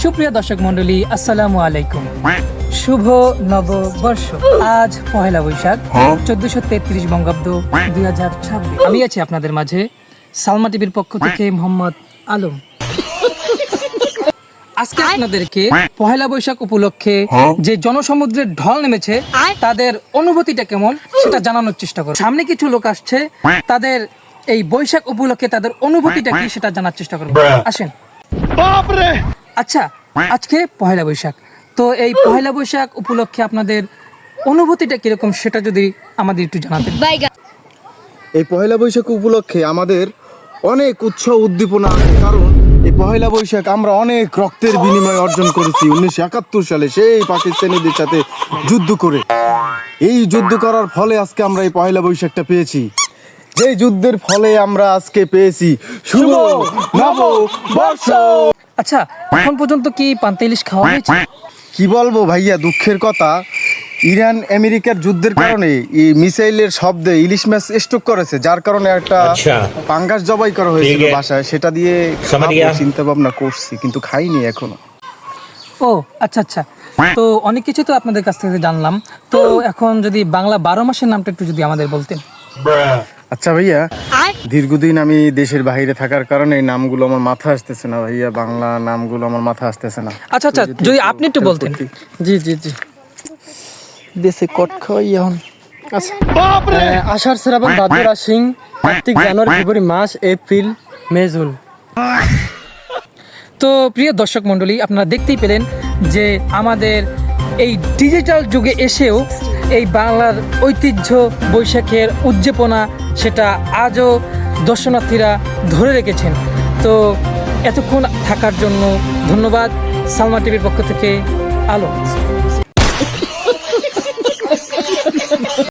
সুপ্রিয় দর্শক মন্ডলী, আসসালামু আলাইকুম। শুভ নববর্ষ। আজ পহেলা বৈশাখ 1433 বঙ্গাব্দ 2026। আমি আছি আপনাদের মাঝে সালমা টিভির পক্ষ থেকে মোহাম্মদ আলম। আজকে আপনাদেরকে পহেলা বৈশাখ উপলক্ষে যে জনসমুদ্রের ঢল নেমেছে তাদের অনুভূতিটা কেমন সেটা জানানোর চেষ্টা করব। সামনে কিছু লোক আসছে, তাদের এই বৈশাখ উপলক্ষে তাদের অনুভূতিটা কি সেটা জানার চেষ্টা করব। আসেন। আচ্ছা, আজকে পহেলা বৈশাখ, তো এই পহেলা বৈশাখ উপলক্ষে আপনাদের অনুভূতিটা কিরকম সেটা যদি আমাদের একটু জানাতেন। এই পহেলা বৈশাখ উপলক্ষে আমাদের অনেক উৎসাহ উদ্দীপনা আছে, কারণ এই পহেলা বৈশাখ আমরা অনেক রক্তের বিনিময় অর্জন করেছি 1971 সালে সেই পাকিস্তানিদের সাথে যুদ্ধ করে। এই যুদ্ধ করার ফলে আজকে আমরা এই পহেলা বৈশাখটা পেয়েছি। যেই যুদ্ধের ফলে আমরা আজকে পেয়েছি শুভ নববর্ষ। আচ্ছা, এখন পর্যন্ত কি পান্তা ইলিশ খাওয়া হয়েছে? কি বলবো ভাইয়া, দুঃখের কথা, ইরান আমেরিকার যুদ্ধের কারণে এই মিসাইলের শব্দে ইলিশ মাছ স্টক করেছে, যার কারণে একটা পাঙ্গাস জবাই করা হয়েছিল বাসায়, সেটা দিয়ে চিন্তা ভাবনা করছি, কিন্তু খাইনি এখনো। ও আচ্ছা আচ্ছা, তো অনেক কিছু তো আপনাদের কাছ থেকে জানলাম। তো এখন যদি বাংলা 12 মাসের নামটা একটু যদি আমাদের বলতেন। আচ্ছা ভাইয়া, দীর্ঘদিন আমি দেশের বাইরে থাকার কারণে এই নামগুলো আমার মাথা আসতেছে না ভাইয়া, বাংলা নামগুলো আমার মাথা আসতেছে না। আচ্ছা আচ্ছা, যদি আপনি একটু বলতেন। জি জি জি, দেশে কট খাওয়াই এখন। আচ্ছা, আষাঢ় শ্রাবণ ভাদ্র আশ্বিন কার্তিক January February March April May June. তো প্রিয় দর্শক মণ্ডলী, আপনারা দেখতেই পেলেন যে আমাদের এই ডিজিটাল যুগে এসেও এই বাংলার ঐতিহ্য বৈশাখের উদ্দীপনা সেটা আজও দর্শনার্থীরা ধরে রেখেছেন। তো এতক্ষণ থাকার জন্য ধন্যবাদ। সালমা টিভির পক্ষ থেকে আলো।